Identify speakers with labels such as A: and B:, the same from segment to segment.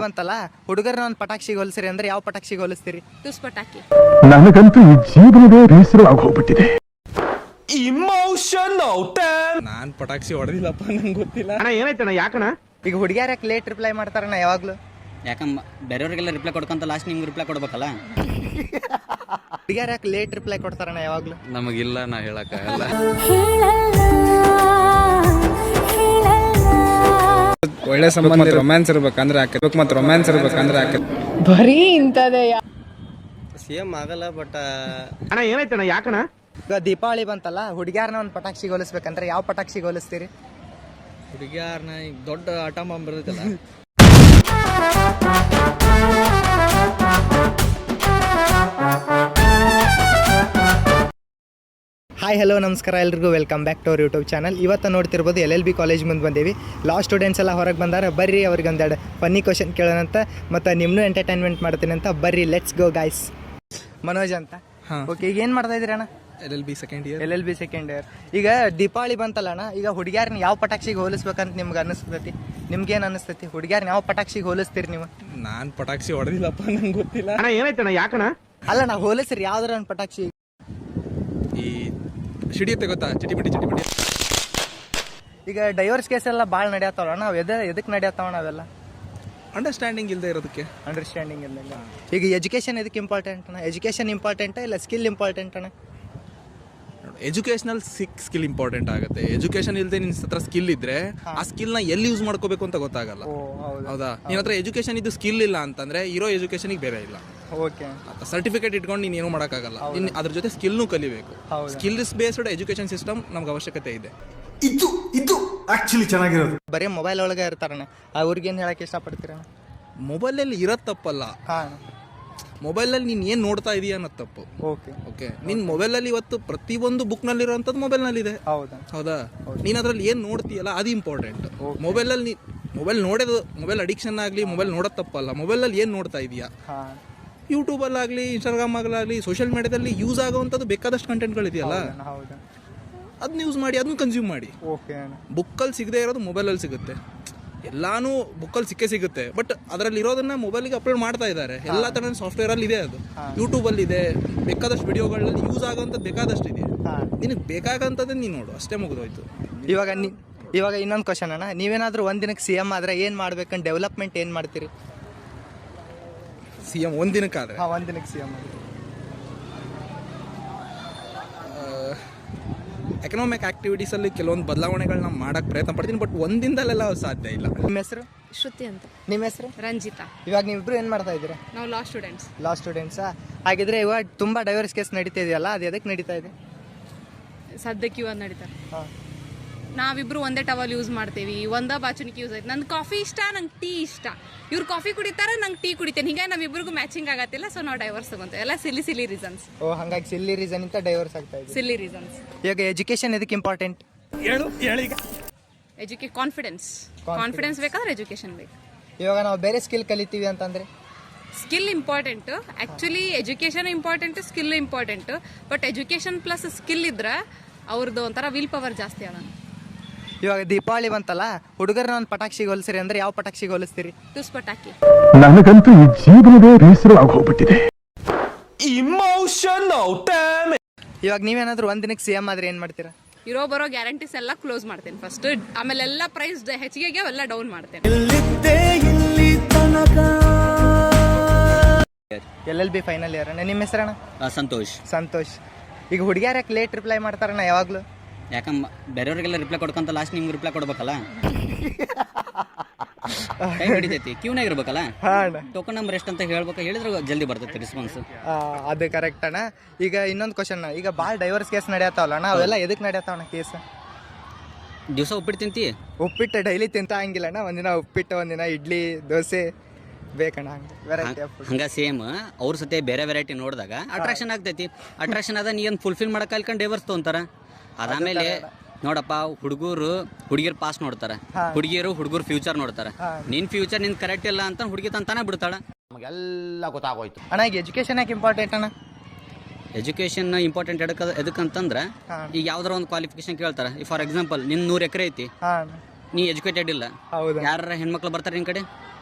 A: ಬಂತಲ್ಲ ಹುಡುಗರನ್ನ ಒಂದು ಪಟಾಕ್ಷಿಗೆ ಹೋಲಿಸಿರಿ ಅಂದ್ರೆ ಯಾವ ಪಟಾಕ್ಷಿಗೆ ಹೋಲಿಸ್ತೀರಿ?
B: ಟುಸ್ ಪಟಾಕಿ.
C: ನನಗಂತೂ ಈ ಜೀವನವೇ ಬೇಸರವಾಗಿ ಹೋಗ್ಬಿಟ್ಟಿದೆ.
D: Emotional time. ನಾನ್ ಪಟಾಕ್ಷಿ ಹೊಡೆದಿಲ್ಲಪ್ಪ, ನಂಗೆ ಗೊತ್ತಿಲ್ಲ.
E: ಅಣ್ಣ ಏನಾಯ್ತಣ್ಣ? ಯಾಕಣ್ಣ
A: ಈಗ ಹುಡುಗಿಯಾರ ಯಾಕೆ ಲೇಟ್ ರಿಪ್ಲೈ ಮಾಡ್ತಾರಣ್ಣ ಯಾವಾಗ್ಲೂ?
F: ಯಾಕಂದ್ರೆ ಬೇರೆಯವ್ರಿಗೆಲ್ಲ ರಿಪ್ಲೈ ಕೊಡ್ಕೊಂತ ಲಾಸ್ಟ್ ನಿಮ್ಗೆ ರಿಪ್ಲೈ ಕೊಡ್ಬೇಕಲ್ಲ.
A: ಹುಡುಗಿಯಾರ ಯಾಕೆ ಲೇಟ್ ರಿಪ್ಲೈ ಕೊಡ್ತಾರಣ್ಣ ಯಾವಾಗ್ಲೂ?
D: ನಮಗಿಲ್ಲ, ನಾ ಹೇಳಕ್ಕಾಗಲ್ಲ. ಒಳ್ಳೆ ಸಂಬಂಧ ರೊಮ್ಯಾನ್ಸ್ ಇರ್ಬೇಕಂದ್ರೆ ಹಾಕಿರ್ಬೇಕು, ಮತ್ತೆ ರೊಮ್ಯಾನ್ಸ್ ಇರ್ಬೇಕಂದ್ರೆ ಹಾಕಿರ್ಬೇಕು.
B: ಬರೀ ಇಂಥದೇ.
G: ಸೇಮ್ ಆಗಲ್ಲ ಬಟ್
E: ಅಣ್ಣ ಏನಾಯ್ತಣ್ಣ? ಯಾಕಣ್ಣ?
A: ಈಗ ದೀಪಾವಳಿ ಬಂತಲ್ಲ ಹುಡುಗಿಯಾರನ್ನ ಒಂದು ಪಟಾಕ್ಷಿಗೆ ಹೋಲಿಸ್ಬೇಕಂದ್ರೆ ಯಾವ ಪಟಾಕ್ಷಿಗೆ ಹೋಲಿಸ್ತೀರಿ?
G: ಹುಡುಗಿಯಾರನ್ನ ಈಗ ದೊಡ್ಡ ಆಟ ಬಾಂಬ್ ಬರ್ತೈತಲ್ಲ.
A: ಹಾಯ್ ಹಲೋ ನಮಸ್ಕಾರ ಎಲ್ರಿಗೂ, welcome back to our YouTube channel. ಇವತ್ತು ನೋಡ್ತಿರ್ಬೋದು LLB ಕಾಲೇಜ್ ಮುಂದೆ ಬಂದೀವಿ. ಲಾ ಸ್ಟೂಡೆಂಟ್ಸ್ ಎಲ್ಲ ಹೊರಗೆ ಬಂದಾರ, ಬರ್ರಿ ಅವ್ರಿಗೆ ಒಂದೆರಡು ಫನ್ನಿ ಕ್ವಶನ್ ಕೇಳೋಣಂತ, ಮತ್ತು ನಿಮ್ಮನ್ನೂ ಎಂಟರ್ಟೈನ್ಮೆಂಟ್ ಮಾಡ್ತೀನಿ ಅಂತ. ಬರ್ರಿ, ಲೆಟ್ಸ್ ಗೋ ಗಾಯ್ಸ್. ಮನೋಜ್ ಅಂತ. ಓಕೆ, ಈಗ ಏನು ಮಾಡ್ತಾ ಇದ್ದೀರಿ ಅಣ್ಣ?
D: LLB second year.
A: LLB second year. ಈಗ ದೀಪಾವಳಿ ಬಂತಲ್ಲ ಅಣ್ಣ, ಈಗ ಹುಡುಗಿಯಾರನ್ನ ಯಾವ ಪಟಾಕ್ಷಿಗೆ ಹೋಲಿಸ್ಬೇಕಂತ ನಿಮ್ಗೆ ಅನಿಸ್ತೈತಿ? ನಿಮ್ಗೇನು ಅನಿಸ್ತೈತಿ? ಹುಡುಗಿಯಾರನ್ನ ಯಾವ ಪಟಾಕ್ಷಿಗೆ ಹೋಲಿಸ್ತೀರಿ ನೀವು?
D: ನಾನ್ ಪಟಾಕ್ಷಿ ಹೊಡೆದಿಲ್ಲಪ್ಪ, ನಂಗೆ ಗೊತ್ತಿಲ್ಲ.
E: ಅಣ್ಣ ಏನಾಯ್ತಣ್ಣ? ಯಾಕಣ್ಣ?
A: ಅಲ್ಲ, ನಾವು ಹೋಲಿಸ್ರಿ ಯಾವ್ದಾರ ಒಂದು ಪಟಾಕ್ಷಿ.
D: ಈ ಸಿಡಿಯುತ್ತೆ ಗೊತ್ತಾ, ಚಿಟಿಪಿಟಿ ಚಿಟಿಪಿಟಿ.
A: ಈಗ ಡೈವರ್ಸ್ ಕೇಸ್ ಎಲ್ಲ ಭಾಳ ನಡೆಯತ್ತವಲ್ಲ, ನಾವು ಎದಕ್ಕೆ ನಡೆಯತ್ತವ ನಾವೆಲ್ಲ?
D: ಅಂಡರ್ಸ್ಟ್ಯಾಂಡಿಂಗ್ ಇಲ್ಲದೆ ಇರೋದಕ್ಕೆ.
A: ಅಂಡರ್ಸ್ಟ್ಯಾಂಡಿಂಗ್ ಇಲ್ಲ. ಈಗ ಎಜುಕೇಶನ್ ಎದಕ್ಕೆ ಇಂಪಾರ್ಟೆಂಟ್ ಅಣ್ಣ? ಎಜುಕೇಶನ್ ಇಂಪಾರ್ಟೆಂಟಾ ಇಲ್ಲ ಸ್ಕಿಲ್ ಇಂಪಾರ್ಟೆಂಟ್ ಅಣ್ಣ?
D: ಎಜುಕೇಶನಲ್ ಸ್ಕಿಲ್ ಇಂಪಾರ್ಟೆಂಟ್ ಆಗುತ್ತೆ. ಎಜುಕೇಶನ್ ಇಲ್ಲದೆ ನಿನ್ನ ಹತ್ರ ಸ್ಕಿಲ್ ಇದ್ರೆ ಆ ಸ್ಕಿಲ್ ನ ಎಲ್ಲಿ ಯೂಸ್ ಮಾಡ್ಕೋಬೇಕು ಅಂತ ಗೊತ್ತಾಗಲ್ಲ. ಹೌದಾ? ನಿನ್ನ ಹತ್ರ ಎಜುಕೇಶನ್ ಇದು ಸ್ಕಿಲ್ ಇಲ್ಲ ಅಂತಂದ್ರೆ ಇರೋ ಎಜುಕೇಶನ್ ಬೇರೆ ಇಲ್ಲ.
A: ಓಕೆ,
D: ಸರ್ಟಿಫಿಕೇಟ್ ಇಟ್ಕೊಂಡು ನೀನು ಏನು ಮಾಡೋಕ್ಕಾಗಲ್ಲ. ಅದ್ರ ಜೊತೆ ಸ್ಕಿಲ್ನು ಕಲಿಬೇಕು. ಸ್ಕಿಲ್ಸ್ ಬೇಸ್ಡ್ ಎಜುಕೇಶನ್ ಸಿಸ್ಟಮ್ ನಮ್ಗೆ ಅವಶ್ಯಕತೆ ಇದೆ.
H: ಇದು ಆಕ್ಚುಲಿ ಚೆನ್ನಾಗಿರೋದು.
A: ಬರೀ ಮೊಬೈಲ್ ಒಳಗೆ ಇರ್ತಾರಣ್ಣ, ಅವ್ರಿಗೇನು ಹೇಳಕ್ಕೆ ಇಷ್ಟಪಡ್ತೀರಣ್ಣ?
D: ಮೊಬೈಲಲ್ಲಿ ಇರೋದು ತಪ್ಪಲ್ಲ,
A: ಹಾಂ.
D: ಮೊಬೈಲಲ್ಲಿ ನೀನು ಏನು ನೋಡ್ತಾ ಇದೀಯ ಅನ್ನೋದು ತಪ್ಪು.
A: ಓಕೆ
D: ಓಕೆ, ನಿನ್ನ ಮೊಬೈಲಲ್ಲಿ ಇವತ್ತು ಪ್ರತಿಯೊಂದು ಬುಕ್ನಲ್ಲಿರೋಂಥದ್ದು ಮೊಬೈಲ್ನಲ್ಲಿದೆ. ಹೌದಾ? ನೀನು ಅದರಲ್ಲಿ ಏನು ನೋಡ್ತೀಯಲ್ಲ ಅದು ಇಂಪಾರ್ಟೆಂಟ್. ಮೊಬೈಲಲ್ಲಿ ಮೊಬೈಲ್ ನೋಡೋದು, ಮೊಬೈಲ್ ಅಡಿಕ್ಷನ್ ಆಗಲಿ, ಮೊಬೈಲ್ ನೋಡೋದು ತಪ್ಪಲ್ಲ. ಮೊಬೈಲಲ್ಲಿ ಏನು ನೋಡ್ತಾ ಇದೆಯಾ? ಯೂಟ್ಯೂಬಲ್ಲಾಗಲಿ, ಇನ್ಸ್ಟಾಗ್ರಾಮಲ್ಲಾಗಲಿ, ಸೋಷಿಯಲ್ ಮೀಡಿಯಾದಲ್ಲಿ ಯೂಸ್ ಆಗೋವಂಥದ್ದು ಬೇಕಾದಷ್ಟು ಕಂಟೆಂಟ್ಗಳಿದೆಯಲ್ಲ, ಅದನ್ನ ಯೂಸ್ ಮಾಡಿ, ಅದನ್ನ ಕನ್ಸ್ಯೂಮ್ ಮಾಡಿ. ಬುಕ್ಕಲ್ಲಿ ಸಿಗದೆ ಇರೋದು ಮೊಬೈಲಲ್ಲಿ ಸಿಗುತ್ತೆ. ಎಲ್ಲಾನು ಬುಕ್ಕಲ್ಲಿ ಸಿಗುತ್ತೆ, ಬಟ್ ಅದರಲ್ಲಿ ಇರೋದನ್ನ ಮೊಬೈಲಿಗೆ ಅಪ್ಲೋಡ್ ಮಾಡ್ತಾ ಇದ್ದಾರೆ. ಎಲ್ಲ ಥರದ ಸಾಫ್ಟ್ವೇರಲ್ಲಿ ಇದೆ, ಅದು ಯೂಟ್ಯೂಬಲ್ಲಿ ಇದೆ. ಬೇಕಾದಷ್ಟು ವಿಡಿಯೋಗಳಲ್ಲಿ ಯೂಸ್ ಆಗೋಂಥದ್ದು ಬೇಕಾದಷ್ಟು ಇದೆ. ನಿನಗೆ ಬೇಕಾಗಂಥದ್ದೇ ನೀನು ನೋಡು, ಅಷ್ಟೇ ಮುಗಿದೋಯ್ತು.
A: ಇವಾಗ ಇನ್ನೊಂದು ಕ್ವಶನ್ ಅಣ್ಣ, ನೀವೇನಾದರೂ ಒಂದಿನಕ್ಕೆ CM ಆದರೆ ಏನು ಮಾಡ್ಬೇಕಂತ ಡೆವಲಪ್ಮೆಂಟ್ ಏನು ಮಾಡ್ತೀರಿ?
D: CM ಒಂದಿನಕ್ಕಾದ್ರೆ?
A: ಹಾಂ, ಒಂದಿನಕ್ಕೆ CM ಮಾಡಿ.
D: ಎಕನಾಮಿಕ್ ಆಕ್ಟಿವಿಟೀಸಲ್ಲಿ ಕೆಲವೊಂದು ಬದಲಾವಣೆಗಳನ್ನ ಮಾಡೋಕ್ಕೆ ಪ್ರಯತ್ನ ಪಡ್ತೀನಿ, ಬಟ್ ಒಂದಿನದಲ್ಲೆಲ್ಲ ಸಾಧ್ಯ ಇಲ್ಲ. ನಿಮ್ಮ ಹೆಸರು?
B: ಶ್ರುತಿ ಅಂತ.
A: ನಿಮ್ಮ ಹೆಸರು?
B: ರಂಜಿತಾ.
A: ಇವಾಗ ನೀವಿಬ್ರು ಏನು ಮಾಡ್ತಾ ಇದ್ದೀರಾ?
B: ನಾವು ಲಾ ಸ್ಟೂಡೆಂಟ್ಸ್.
A: ಲಾ ಸ್ಟೂಡೆಂಟ್ಸಾ? ಹಾಗಿದ್ರೆ ಇವಾಗ ತುಂಬ ಡೈವರ್ಸ್ ಕೇಸ್ ನಡೀತಾ ಇದೆಯಲ್ಲ, ಅದು ಎದಕ್ಕೆ ನಡೀತಾ ಇದೆ?
B: ಸದ್ಯಕ್ಕೆ ಇವಾಗ ನಡೀತಾರೆ.
A: ಹಾಂ.
B: ನಾವಿಬ್ರು ಒಂದೇ ಟವಲ್ ಯೂಸ್ ಮಾಡ್ತೀವಿ, ಒಂದೇ ಬಾಚಣಿಕೆ ಯೂಸ್ ಆಯ್ತು. ನಂಗೆ ಕಾಫಿ ಇಷ್ಟ, ನಂಗೆ ಟೀ ಇಷ್ಟ. ಇವ್ರು ಕಾಫಿ ಕುಡಿತಾರೆ, ನಂಗೆ ಟೀ ಕುಡಿತೇನೆ. ಹೀಗಾಗಿ ನಾವಿಬ್ರಿಗೂ ಮ್ಯಾಚಿಂಗ್ ಆಗತ್ತಿಲ್ಲ, ಸೊ ನಾವು ಡೈವರ್ಸ್ ತಗೊಂತೇವೆ. ಎಲ್ಲ ಸಿಲಿ ರೀಸನ್ಸ್.
A: ಹಾಗಾಗಿ ಸಿಲ್ಲಿ ರೀಸನ್ ಇಂತ ಡೈವರ್ಸ್ ಆಗ್ತಾ ಇದೆ.
B: ಸಿಲ್ಲಿ ರೀಸನ್ಸ್.
A: ಇವಾಗ ಎಜುಕೇಶನ್ ಎದಕ್ಕೆ ಇಂಪಾರ್ಟೆಂಟ್?
B: ಕಾನ್ಫಿಡೆನ್ಸ್ ಬೇಕಾದ್ರೆ ಎಜುಕೇಶನ್ ಬೇಕು.
A: ಇವಾಗ ನಾವು ಬೇರೆ ಸ್ಕಿಲ್ ಕಲಿತೀವಿ ಅಂತಂದ್ರೆ
B: skill important. Actually education important, skill important. But education plus skill ಇದ್ರೆ ಅವ್ರದ್ದು ಒಂಥರ ವಿಲ್ ಪವರ್ ಜಾಸ್ತಿ ಆಗ.
A: ಇವಾಗ ದೀಪಾವಳಿ ಬಂತಲ್ಲ ಹುಡುಗರನ್ನ ಒಂದು ಪಟಾಕ್ಷಿಗೆ ಹೋಲಿಸಿರಿ ಅಂದ್ರೆ ಯಾವ ಪಟಾಕ್ಷಿಗೆ ಹೋಲಿಸ್ತೀರಿ?
B: ಟುಸ್ ಪಟಾಕಿ.
C: ನನಗಂತೂ ಈ ಜೀವನವೇ ಬೇಸರವಾಗಿ ಹೋಗ್ಬಿಟ್ಟಿದೆ.
D: Emotional time.
A: ಇವಾಗ ನೀವೇನಾದ್ರೂ ಒಂದಿನಕ್ಕೆ CM ಆದ್ರೆ ಏನು ಮಾಡ್ತೀರಾ?
B: ಇರೋ ಬರೋ ಗ್ಯಾರಂಟೀಸ್ ಎಲ್ಲ ಕ್ಲೋಸ್ ಮಾಡ್ತೇನೆ ಫಸ್ಟ್. ಆಮೇಲೆ ಎಲ್ಲ ಪ್ರೈಸ್ ಹೆಚ್ಚಿಗೆ ಎಲ್ಲ ಡೌನ್ ಮಾಡ್ತೇನೆ.
A: LLB ಫೈನಲ್ ಇಯರ್ ಅಣ್ಣ. ನಿಮ್ಮ ಹೆಸರಣ್ಣ? ಸಂತೋಷ್. ಈಗ ಹುಡುಗಿಯಾರ ಯಾಕೆ ಲೇಟ್ ರಿಪ್ಲೈ ಮಾಡ್ತಾರಣ್ಣ ಯಾವಾಗ್ಲೂ?
F: ಯಾಕಂದ್ರೆ ಬೇರೆಯವ್ರಿಗೆಲ್ಲ ರಿಪ್ಲೈ ಕೊಡ್ಕೊಂತ ಲಾಸ್ಟ್ ನಿಮ್ಗೆ ರಿಪ್ಲೈ ಕೊಡ್ಬೇಕಲ್ಲ. ಟೈಮ್ ಹಿಡಿತೈತಿ, ಕ್ಯೂನಾಗ ಇರ್ಬೇಕಲ್ಲ. ಟೋಕನ್ ನಂಬರ್ ಎಷ್ಟು ಅಂತ ಹೇಳಿದ್ರೆ ಜಲ್ದಿ ಬರ್ತೈತಿ ರೆಸ್ಪಾನ್ಸ್.
A: ಅದು ಕರೆಕ್ಟ್ ಅಣ್ಣ. ಈಗ ಇನ್ನೊಂದು ಕ್ವಶನ್, ಈಗ ಭಾಳ ಡೈವರ್ಸ್ ಕೇಸ್ ನಡೆಯತ್ತಾವಲ್ಲ ಅಣ್ಣ, ಅವೆಲ್ಲ ಎದಕ್ಕೆ ನಡೆಯತ್ತಾವಣ್ಣ ಕೇಸ್?
F: ದಿವಸ ಉಪ್ಪಿಟ್ಟು ತಿಂತಿ?
A: ಉಪ್ಪಿಟ್ಟು ಡೈಲಿ ತಿಂತ ಹಂಗಿಲ್ಲ ಅಣ್ಣ, ಒಂದಿನ ಉಪ್ಪಿಟ್ಟು, ಒಂದಿನ ಇಡ್ಲಿ ದೋಸೆ ಬೇಕಣ್ಣ.
F: ಹಂಗ ಸೇಮ್ ಅವ್ರ ಸತೆ ಬೇರೆ ವೆರೈಟಿ ನೋಡಿದಾಗ ಅಟ್ರಾಕ್ಷನ್ ಆಗ್ತೈತಿ. ಅಟ್ರಾಕ್ಷನ್ ಅದ ನೀ ಏನು ಫುಲ್ಫಿಲ್ ಮಾಡಕ್ಕೆ ಕಲ್ಕೊಂಡು ಡೈವರ್ಸ್ ತೊಗೊಂತಾರ. ಅದಾದ್ಮೇಲೆ ನೋಡಪ್ಪ, ಹುಡುಗಿಯರ್ ಪಾಸ್ ನೋಡ್ತಾರ, ಹುಡುಗರು ಫ್ಯೂಚರ್ ನೋಡ್ತಾರ. ನಿನ್ ಫ್ಯೂಚರ್ ನಿನ್ ಕರೆಕ್ಟ್ ಇಲ್ಲ ಅಂತ ಹುಡುಗಿ ತಂತಾನೆ ಬಿಡ್ತಾಳ.
G: ನಮಗೆಲ್ಲ ಗೊತ್ತಾಗೋಯ್ತು.
A: ಅಣ್ಣ ಈಗ ಎಜುಕೇಶನ್ ಯಾಕೆ ಇಂಪಾರ್ಟೆಂಟ್ ಅಣ್ಣ?
F: ಎಜುಕೇಶನ್ ಇಂಪಾರ್ಟೆಂಟ್ ಎದಕ್ಕಂತಂದ್ರೆ ಈಗ ಯಾವ್ದಾರ ಒಂದು ಕ್ವಾಲಿಫಿಕೇಶನ್ ಕೇಳ್ತಾರ. ಫಾರ್ ಎಕ್ಸಾಂಪಲ್ ನಿನ್ 100 ಎಕರೆ ಐತಿ, ನೀ ಎಜುಕೇಟೆಡ್ ಇಲ್ಲ, ಯಾರ ಹೆಣ್ಮಕ್ಳು ಬರ್ತಾರೆ ನಿನ್ ಕಡೆ?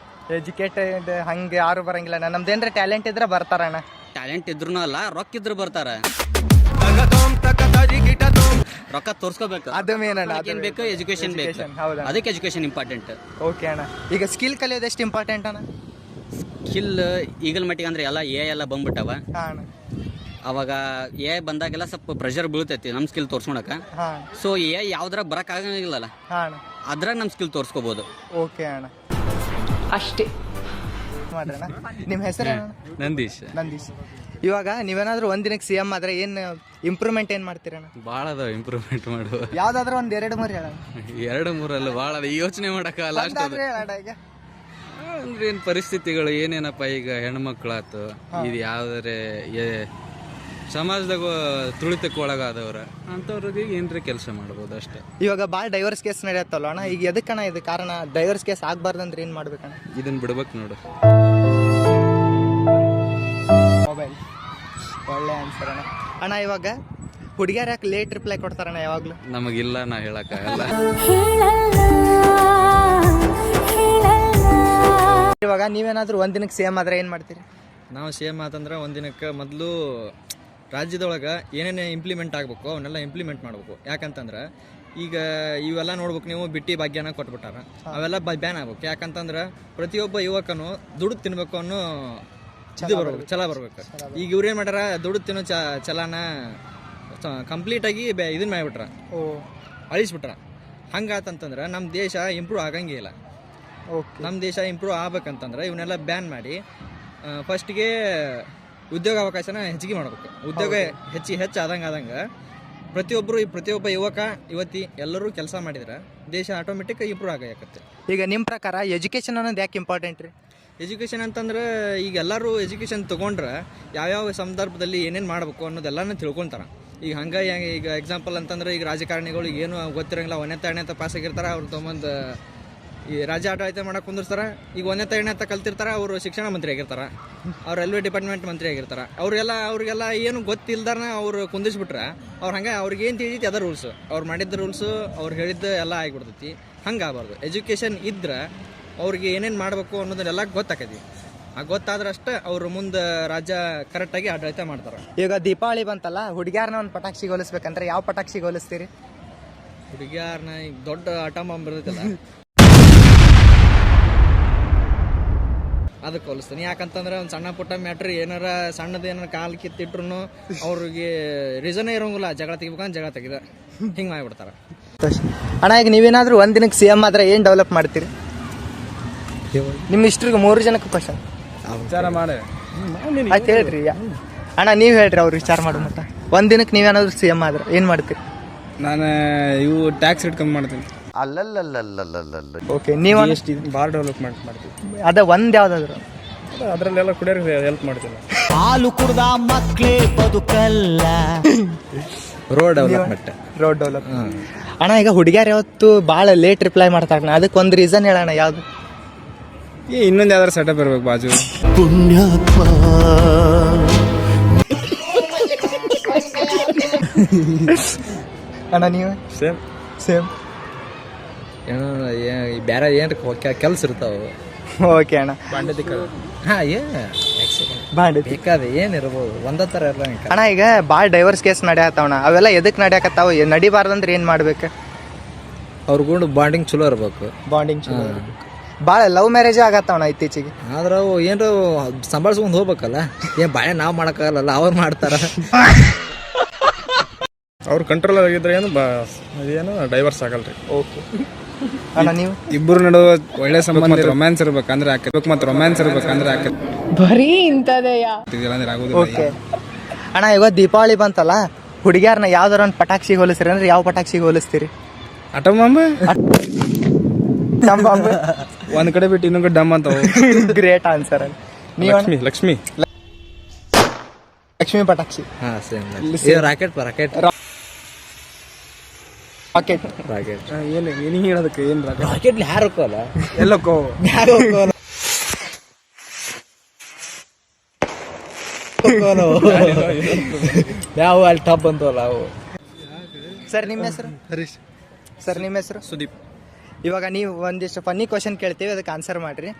A: ಎಜುಕೇಟೆಡ್ ಹಂಗೆ ಯಾರು ಬರಂಗಿಲ್ಲ ಅಣ್ಣ. ನಮ್ದೇನ್ರ ಟ್ಯಾಲೆಂಟ್ ಇದ್ರೆ ಬರ್ತಾರಣ್ಣ.
F: ಟ್ಯಾಲೆಂಟ್ ಇದ್ರು ಅಲ್ಲ, ರೊಕ್ಕ ಇದ್ರು ಬರ್ತಾರ. ರೊಕ್ಕ ತೋರ್ಸ್ಕೋಬೇಕು,
A: ಅದು ಮೇನ್ ಅಣ್ಣ.
F: ಏನ್ ಬೇಕು? ಎಜುಕೇಶನ್ ಬೇಕು.
A: ಹೌದಾ?
F: ಅದಕ್ಕೆ ಎಜುಕೇಶನ್ ಇಂಪಾರ್ಟೆಂಟ್.
A: ಓಕೆ ಅಣ್ಣ. ಈಗ ಸ್ಕಿಲ್ ಕಲಿಯೋದು ಎಷ್ಟು ಇಂಪಾರ್ಟೆಂಟ್ ಅಣ್ಣ?
F: ಸ್ಕಿಲ್ ಈಗಲ್ ಮಟ್ಟಿಗೆ ಅಂದ್ರೆ ಎಲ್ಲ ಎಲ್ಲ ಬಂದ್ಬಿಟ್ಟವ.
A: ಹಾಂ ಅಣ್ಣ.
F: ಅವಾಗ ಬಂದಾಗೆಲ್ಲ ಸ್ವಲ್ಪ ಪ್ರೆಷರ್ ಬೀಳ್ತೈತಿ ನಮ್ಮ ಸ್ಕಿಲ್ ತೋರ್ಸ್ಕೊಳಕ.
A: ಹಾಂ.
F: ಸೊ ಯಾವ್ದ್ರಾಗ ಬರಕ್ ಆಗಂಗಿಲ್ಲಲ್ಲ,
A: ಹಾಂ ಅಣ್ಣ.
F: ಅದ್ರಾಗ ನಮ್ಮ ಸ್ಕಿಲ್ ತೋರ್ಸ್ಕೋಬಹುದು.
A: ಓಕೆ ಅಣ್ಣ. ಅಷ್ಟೇ ಮಾಡ್ರಣ್ಣ. ನಿಮ್ಮ ಹೆಸರು
G: ನಂದೀಶ್.
A: ನಂದೀಶ್. ಇವಾಗ ನೀವೇನಾದ್ರೂ ಒಂದಿನಕ್ಕೆ CM ಆದ್ರೆ ಏನು ಇಂಪ್ರೂವ್ಮೆಂಟ್ ಏನು ಮಾಡ್ತೀರಣ್ಣ?
G: ಭಾಳ ಅದಾವ ಇಂಪ್ರೂವ್ಮೆಂಟ್ ಮಾಡುವ.
A: ಯಾವ್ದಾದ್ರು ಒಂದು 2-3 ಹೇಳೋಣ.
G: 2-3 ಭಾಳ ಅದ, ಯೋಚನೆ ಮಾಡಕ್ಕ ಲಾಸ್ಟ್
A: ಹೇಳೋಣ ಈಗ.
G: ಅಂದ್ರೆ ಏನ್ ಪರಿಸ್ಥಿತಿಗಳು ಏನೇನಪ್ಪ, ಈಗ ಹೆಣ್ಮಕ್ಳಾತು, ಇದು ಯಾವ್ದಾರೆ ಸಮಾಜದಾಗ ತುಳಿತಕ್ಕೆ ಒಳಗಾದವ್ರ ಅಂಥವ್ರಿಗೆ ಏನ್ರಿ ಕೆಲಸ ಮಾಡ್ಬೋದು ಅಷ್ಟೇ.
A: ಇವಾಗ ಭಾಳ ಡೈವರ್ಸ್ ಕೇಸ್ ನಡೆಯತ್ತಲ್ಲ ಅಣ್ಣ, ಈಗ ಎದಕ್ಕಣ್ಣ ಇದು ಕಾರಣ? ಡೈವರ್ಸ್ ಕೇಸ್ ಆಗ್ಬಾರ್ದಂದ್ರೆ ಏನು ಮಾಡ್ಬೇಕಣ್ಣ?
G: ಇದನ್ನ ಬಿಡ್ಬೇಕು ನೋಡು.
A: ಮೊಬೈಲ್. ಒಳ್ಳೆ ಆನ್ಸರ್ ಅಣ್ಣ. ಅಣ್ಣ ಇವಾಗ ಹುಡುಗಿಯರು ಯಾಕೆ ಲೇಟ್ ರಿಪ್ಲೈ ಕೊಡ್ತಾರಣ್ಣ ಯಾವಾಗಲೂ?
G: ನಮಗಿಲ್ಲ, ನಾ ಹೇಳಕ್ಕಾಗಲ್ಲ.
A: ಇವಾಗ ನೀವೇನಾದ್ರೂ ಒಂದಿನಕ್ಕೆ CM ಆದ್ರೆ ಏನು ಮಾಡ್ತೀರಿ?
G: ನಾವು ಸೇಮ್ ಆತಂದ್ರೆ ಒಂದಿನಕ್ಕೆ ಮೊದಲು ರಾಜ್ಯದೊಳಗೆ ಏನೇನು ಇಂಪ್ಲಿಮೆಂಟ್ ಆಗಬೇಕು ಅವನ್ನೆಲ್ಲ ಇಂಪ್ಲಿಮೆಂಟ್ ಮಾಡಬೇಕು. ಯಾಕಂತಂದ್ರೆ ಈಗ ಇವೆಲ್ಲ ನೋಡ್ಬೇಕು ನೀವು, ಬಿಟ್ಟಿ ಭಾಗ್ಯನ ಕೊಟ್ಬಿಟ್ಟಾರ, ಅವೆಲ್ಲ ಬ್ಯಾನ್ ಆಗ್ಬೇಕು. ಯಾಕಂತಂದ್ರೆ ಪ್ರತಿಯೊಬ್ಬ ಯುವಕನು ದುಡ್ಡು ತಿನ್ಬೇಕು ಅನ್ನೋ ಇದು ಬರ್ಬೇಕು, ಛಲ ಬರ್ಬೇಕು. ಈಗ ಇವ್ರೇನು ಮಾಡ್ಯಾರ, ದುಡ್ಡು ತಿನ್ನೋ ಛಲನ ಕಂಪ್ಲೀಟಾಗಿ ಇದನ್ನ ಮಾಡಿಬಿಟ್ರ, ಅಳಿಸ್ಬಿಟ್ರ. ಹಂಗಾತಂತಂದ್ರೆ ನಮ್ಮ ದೇಶ ಇಂಪ್ರೂವ್ ಆಗಂಗೇ ಇಲ್ಲ. ನಮ್ಮ ದೇಶ ಇಂಪ್ರೂವ್ ಆಗ್ಬೇಕಂತಂದ್ರೆ ಇವನ್ನೆಲ್ಲ ಬ್ಯಾನ್ ಮಾಡಿ ಫಸ್ಟಿಗೆ ಉದ್ಯೋಗಾವಕಾಶನ ಹೆಚ್ಚಿಗೆ ಮಾಡಬೇಕು. ಉದ್ಯೋಗ ಹೆಚ್ಚು ಆದಂಗೆ ಪ್ರತಿಯೊಬ್ಬ ಯುವತಿ ಎಲ್ಲರೂ ಕೆಲಸ ಮಾಡಿದ್ರೆ ದೇಶ ಆಟೋಮೆಟಿಕ್ ಇಂಪ್ರೂವ್ ಆಗತ್ತೆ.
A: ಈಗ ನಿಮ್ಮ ಪ್ರಕಾರ ಎಜುಕೇಷನ್ ಅನ್ನೋದು ಯಾಕೆ ಇಂಪಾರ್ಟೆಂಟ್ ರೀ?
G: ಎಜುಕೇಷನ್ ಅಂತಂದ್ರೆ ಈಗ ಎಲ್ಲರೂ ಎಜುಕೇಷನ್ ತೊಗೊಂಡ್ರೆ ಯಾವ್ಯಾವ ಸಂದರ್ಭದಲ್ಲಿ ಏನೇನು ಮಾಡಬೇಕು ಅನ್ನೋದೆಲ್ಲನೂ ತಿಳ್ಕೊತಾರೆ. ಈಗ ಹಂಗೆ ಈಗ ಎಕ್ಸಾಂಪಲ್ ಅಂತಂದ್ರೆ ಈಗ ರಾಜಕಾರಣಿಗಳು ಏನು ಗೊತ್ತಿರೋಂಗಿಲ್ಲ, 1ನೇ ಪಾಸ್ ಆಗಿರ್ತಾರೆ, ಅವ್ರು ತೊಗೊಂಬಂದು ಈ ರಾಜ್ಯ ಆಡಳಿತ ಮಾಡಕ್ಕೆ ಕುಂದಿರ್ತಾರೆ. ಈಗ 1ನೇ ಕಲ್ತಿರ್ತಾರೆ, ಅವರು ಶಿಕ್ಷಣ ಮಂತ್ರಿ ಆಗಿರ್ತಾರೆ, ಅವ್ರು ರೈಲ್ವೆ ಡಿಪಾರ್ಟ್ಮೆಂಟ್ ಮಂತ್ರಿ ಆಗಿರ್ತಾರೆ. ಅವ್ರಿಗೆಲ್ಲ ಏನು ಗೊತ್ತಿಲ್ದಾರ ಅವ್ರು ಕುಂದಿಸ್ಬಿಟ್ರೆ ಅವ್ರು ಹಂಗೆ ಅವ್ರಿಗೆ ಏನು ತಿಳಿತೈತಿ ಅದ ರೂಲ್ಸು, ಅವ್ರು ಮಾಡಿದ್ದ ರೂಲ್ಸು, ಅವ್ರು ಹೇಳಿದ್ದು ಎಲ್ಲ ಆಗಿಬಿಡ್ತೈತಿ. ಹಂಗೆ ಆಗಬಾರ್ದು. ಎಜುಕೇಷನ್ ಇದ್ರೆ ಅವ್ರಿಗೆ ಏನೇನು ಮಾಡಬೇಕು ಅನ್ನೋದನ್ನೆಲ್ಲ ಗೊತ್ತಾಕೈತಿ. ಆ ಗೊತ್ತಾದ್ರಷ್ಟೇ ಅವರು ಮುಂದೆ ರಾಜ್ಯ ಕರೆಕ್ಟಾಗಿ ಆಡಳಿತ ಮಾಡ್ತಾರೆ.
A: ಈಗ ದೀಪಾವಳಿ ಬಂತಲ್ಲ, ಹುಡುಗಿಯಾರನ್ನ ಒಂದು ಪಟಾಕ್ಷಿ ಹೋಲಿಸ್ಬೇಕಂದ್ರೆ ಯಾವ ಪಟಾಕ್ಷಿ ಹೋಲಿಸ್ತೀರಿ?
G: ಹುಡುಗಿಯಾರನ್ನ ಈಗ ದೊಡ್ಡ ಆಟಂ ಬಾಂಬ್ ಇರ್ತೈತಲ್ಲ ಅದಕ್ಕೆ ಹೋಲಿಸ್ತೀನಿ. ಯಾಕಂತಂದ್ರೆ ಒಂದು ಸಣ್ಣ ಪುಟ್ಟ ಮ್ಯಾಟ್ರ್ ಏನಾರ ಸಣ್ಣದೇನಾರ ಕಾಲು ಕಿತ್ತಿಟ್ರು ಅವ್ರಿಗೆ ರೀಸನೇ ಇರೋಂಗಿಲ್ಲ, ಜಗಳ ತೆಗಿಬೇಕಂತ ಜಗಳ ತೆಗಿದ ಹಿಂಗೆ ಮಾಡಿಬಿಡ್ತಾರೆ.
A: ಅಣ್ಣ ಈಗ ನೀವೇನಾದ್ರೂ ಒಂದಿನಕ್ಕೆ CM ಆದ್ರೆ ಏನು ಡೆವಲಪ್ ಮಾಡ್ತೀರಿ? ನಿಮ್ಮ ಇಷ್ಟ್ರಿಗೆ 3 ಜನಕ್ಕೆ ಕ್ವಶನ್
G: ವಿಚಾರ ಮಾಡಿ
A: ಆಯ್ತು ಹೇಳ್ರಿ. ಅಣ್ಣ ನೀವು ಹೇಳ್ರಿ, ಅವ್ರು ವಿಚಾರ ಮಾಡೋ ಮಟ್ಟ. ಒಂದಿನಕ್ಕೆ ನೀವೇನಾದ್ರೂ CM ಆದ್ರೆ ಏನು ಮಾಡ್ತೀರಿ?
G: ನಾನು ಇವು ಟ್ಯಾಕ್ಸ್ ರೇಟ್ ಕಮ್ಮಿ ಮಾಡ್ತೀನಿ.
A: ಓಕೆ, ನೀವು
G: ಭಾಳ ಡೆವಲಪ್ಮೆಂಟ್ ಮಾಡ್ತೀವಿ.
A: ಅದ ಒಂದು ಯಾವ್ದಾದ್ರು
G: ಅದರಲ್ಲೆಲ್ಲ ಕುಡಿಯೋರಿಗೆ ಹೆಲ್ಪ್ ಮಾಡ್ತೀನಿ.
I: ಹಾಲು ಕುಡ್ದ ಮಕ್ಕಳೇ ಬದುಕಲ್ಲ.
G: Road development.
A: ಅಣ್ಣ ಈಗ ಹುಡುಗಿಯರು ಯಾವತ್ತು ಭಾಳ ಲೇಟ್ ರಿಪ್ಲೈ ಮಾಡ್ತಾರಣ್ಣ, ಅದಕ್ಕೆ ಒಂದು ರೀಸನ್ ಹೇಳೋಣ. ಯಾವುದು?
G: ಇನ್ನೊಂದು ಯಾವ್ದಾರು ಸೆಟಪ್ ಇರ್ಬೇಕು ಬಾಜು.
I: ಪುಣ್ಯಾತ್ಮ.
A: ಅಣ್ಣ ನೀವು? ಸೇಮ್
G: ಏನೋ ಬೇರೆ ಏನು ಕೆಲಸ ಇರ್ತಾವೆ.
A: ಓಕೆ ಅಣ್ಣ. ಬಾಂಡೆ
G: ಬೇಕಾದ ಏನಿರ್ಬೋದು, ಒಂದೇ ಥರ ಇರಲ್ಲ.
A: ಅಣ್ಣ ಈಗ ಭಾಳ ಡೈವರ್ಸ್ ಕೇಸ್ ನಡೆಯತ್ತವಣ್ಣ, ಅವೆಲ್ಲ ಎದಕ್ಕೆ ನಡೆಯಕತ್ತಾವ? ನಡಿಬಾರ್ದಂದ್ರೆ ಏನು ಮಾಡ್ಬೇಕು?
G: ಅವ್ರಿಗೂ ಬಾಂಡಿಂಗ್ ಚಲೋ ಇರ್ಬೇಕು.
A: ಬಾಂಡಿಂಗ್ ಚಲೋ. ಭಾಳ ಲವ್ ಮ್ಯಾರೇಜ್ ಆಗತ್ತವಣ್ಣ ಇತ್ತೀಚೆಗೆ.
G: ಆದ್ರೆ ಅವು ಏನಾರ ಸಂಭಾಳಿಸ್ಕೊಂಡು ಹೋಗ್ಬೇಕಲ್ಲ, ಏನು ಬಾಳೆ ನಾವು ಮಾಡೋಕ್ಕಾಗಲ್ಲ, ಅವ್ರು ಮಾಡ್ತಾರ.
J: ಅವ್ರು ಕಂಟ್ರೋಲ್ ಆಗಿದ್ರೆ ಏನು ಡೈವರ್ಸ್ ಆಗಲ್ರಿ.
A: ಓಕೆ ಅಣ್ಣ ನೀವು?
J: ಇಬ್ಬರು ನಡುವೆ ಒಳ್ಳೆ ಸಂಬಂಧ, ರೊಮ್ಯಾನ್ಸ್ ಇರ್ಬೇಕಂದ್ರೆ
B: ಬರೀ ಇಂಥದೆಯಾ?
A: ಓಕೆ ಅಣ್ಣ ಇವತ್ತು ದೀಪಾವಳಿ ಬಂತಲ್ಲ, ಹುಡುಗಿಯಾರನ್ನ ಯಾವ್ದಾರ ಒಂದು ಪಟಾಕ್ಷಿ ಹೋಲಿಸ್ತೀರಿ ಅಂದ್ರೆ ಯಾವ ಪಟಾಕ್ಷಿ ಹೋಲಿಸ್ತೀರಿ?
J: Auto bomb.
G: ಒಂದ್ ಕಡೆ ಬಿಟ್ಟು ಇನ್ನೊಂದು ಕಡೆ ಡಮ್ ಅಂತ.
A: Great answer.
J: ಲಕ್ಷ್ಮಿ
A: ಪಟಾಕ್ಷಿ.
G: ಹಾ same. Rocket rocket
A: rocket
G: rocket
J: ಏನು ಏನಿಂಗ್ ಹೇಳೋದಕ್ಕೆ ಏನು
G: ರಾಕೆಟ್ ಯಾರಕ್ಕಲ್ಲ
J: ಎಲ್ಲಕ್ಕೋ
G: ಯಾವ ಅಲ್ಲಿ ಟಾಪ್ ಅಂತವಲ್ಲ ಅವು.
A: ಸರ್ ನಿಮ್ಮ ಹೆಸರು?
J: ಹರೀಶ್.
A: ಸರ್ ನಿಮ್ಮ ಹೆಸರು?
J: ಸುದೀಪ್.
A: ಇವಾಗ ನೀವು ಒಂದಿಷ್ಟು ಫನ್ನಿ ಕ್ವಶನ್ ಕೇಳ್ತೀವಿ, ಅದಕ್ಕೆ ಆನ್ಸರ್ ಮಾಡಿರಿ.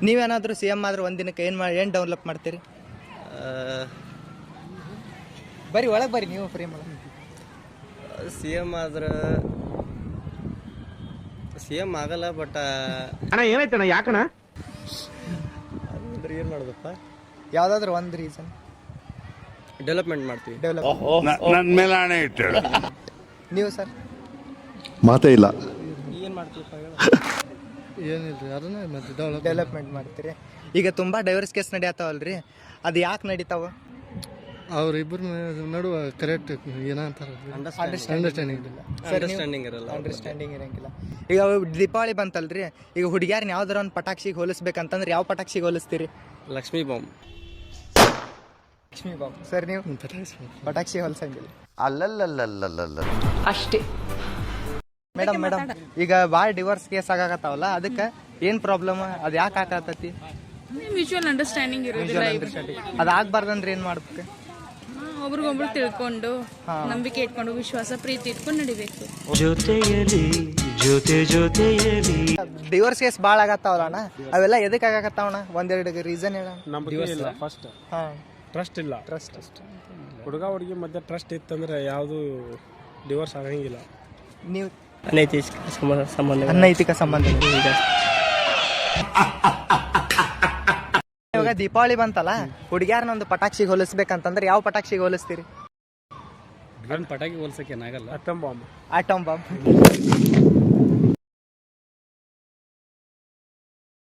A: ನೀವೇನಾದರೂ ಸಿ ಎಮ್ ಆದ್ರೆ ಒಂದು ದಿನಕ್ಕೆ ಏನು ಡೆವಲಪ್ ಮಾಡ್ತೀರಿ? ಬರ್ರಿ ಒಳಗೆ ಬರ್ರಿ, ನೀವು ಫ್ರೇಮ್ ಒಳಗೆ.
G: ಸಿ ಎಮ್ ಆದ್ರೆ ಸಿ ಎಮ್ ಆಗಲ್ಲ, ಬಟ್
E: ಅಣ್ಣ ಏನಾಯ್ತಣ್ಣ ಯಾಕಣ್ಣ?
G: ಅಂದ್ರೆ ಏನು ಮಾಡೋದಪ್ಪ,
A: ಯಾವುದಾದ್ರೂ ಒಂದು ರೀಸನ್.
G: ಡೆವಲಪ್ಮೆಂಟ್ ಮಾಡ್ತೀವಿ.
C: ನನ್ನ ಮೇಲೆ ಹಣೆ ಇಟ್ಟು.
A: ನೀವು ಸರ್?
C: ಮಾತೇ ಇಲ್ಲ.
G: ಏನು ಮಾಡ್ತೀವಪ್ಪ?
A: ಏನಿಲ್ರಿ, ಅದನ್ನ ಮತ್ತೆ ಡೆವಲಪ್ಮೆಂಟ್ ಮಾಡ್ತೀರಿ. ಈಗ ತುಂಬ ಡೈವರ್ಸ್ ಕೇಸ್ ನಡೆಯತ್ತಾವಲ್ರಿ, ಅದು ಯಾಕೆ ನಡೀತಾವ?
K: ಅವ್ರಿಬ್ಬರ ನಡುವೆ ಕರೆಕ್ಟ್ ಏನಂತಾರ ಅಂಡರ್ಸ್ಟ್ಯಾಂಡಿಂಗ್
G: ಇರಲ್ಲ.
A: ಅಂಡರ್ಸ್ಟ್ಯಾಂಡಿಂಗ್ ಇರಂಗಿಲ್ಲ. ಈಗ ದೀಪಾವಳಿ ಬಂತಲ್ರಿ, ಈಗ ಹುಡುಗಿಯಾರನ್ನ ಯಾವ್ದಾರ ಒಂದು ಪಟಾಕ್ಷಿಗೆ ಹೋಲಿಸ್ಬೇಕಂತಂದ್ರೆ ಯಾವ ಪಟಾಕ್ಷಿಗೆ ಹೋಲಿಸ್ತೀರಿ?
G: Lakshmi bomb.
A: Lakshmi bomb. Sir ನೀವು? ಪಟಾಕ್ಷಿ ಹೋಲಿಸಂಗಿಲ್ಲ.
I: ಅಲ್ಲಲ್ಲಲ್ಲಲ್ಲಲ್ಲ
B: ಅಷ್ಟೇ.
A: ಮೇಡಮ್ ಈಗ ಭಾಳ ಡಿವೋರ್ಸ್ ಕೇಸ್ ಆಗಾಕತ್ತಾವಲ್ಲ, ಅದಕ್ಕೆ ಏನು ಪ್ರಾಬ್ಲಮ್, ಅದು ಯಾಕೆ ಆಗಾಕತ್ತೈತಿ?
B: ಮ್ಯೂಚುವಲ್ ಅಂಡರ್ಸ್ಟ್ಯಾಂಡಿಂಗ್ ಇರೋದಿಲ್ಲ.
A: ಅದು ಆಗ್ಬಾರ್ದಂದ್ರೆ ಏನು ಮಾಡ್ಬೇಕು?
B: ಒಬ್ರಿಗೊಬ್ರು ತಿಳ್ಕೊಂಡು, ನಂಬಿಕೆ ಇಟ್ಕೊಂಡು, ವಿಶ್ವಾಸ ಪ್ರೀತಿ ಇಟ್ಕೊಂಡು ನಡಿಬೇಕು.
A: ಡಿವೋರ್ಸ್ ಕೇಸ್ ಭಾಳ ಆಗತ್ತಾವಲ್ಲ ಅಣ್ಣ, ಅವೆಲ್ಲ ಎದಕ್ಕೆ ಆಗಾಕತ್ತಾವಣ್ಣ? ಒಂದೆರಡು ರೀಸನ್ ಹೇಳ.
J: ಫಸ್ಟ್
A: ಹಾಂ,
J: ಟ್ರಸ್ಟ್ ಇಲ್ಲ.
A: ಟ್ರಸ್ಟ್.
J: ಹುಡುಗ ಹುಡುಗಿ ಮಧ್ಯೆ ಟ್ರಸ್ಟ್ ಇತ್ತಂದ್ರೆ ಯಾವುದು ಡಿವೋರ್ಸ್ ಆಗಂಗಿಲ್ಲ.
A: ನೀವು
G: ಅನೈತಿಕ ಸಂಬಂಧ.
A: ಇವಾಗ ದೀಪಾವಳಿ ಬಂತಲ್ಲ, ಹುಡುಗಿಯಾರನ್ನ ಒಂದು ಪಟಾಕ್ಷಿಗೆ ಹೋಲಿಸ್ಬೇಕಂತಂದ್ರೆ ಯಾವ ಪಟಾಕ್ಷಿಗೆ ಹೋಲಿಸ್ತೀರಿ?
J: ಪಟಾಕಿ ಹೋಲ್ಸಕ್ಕೆ ಏನಾಗಲ್ಲ. Atom bomb.
A: Atom bomb.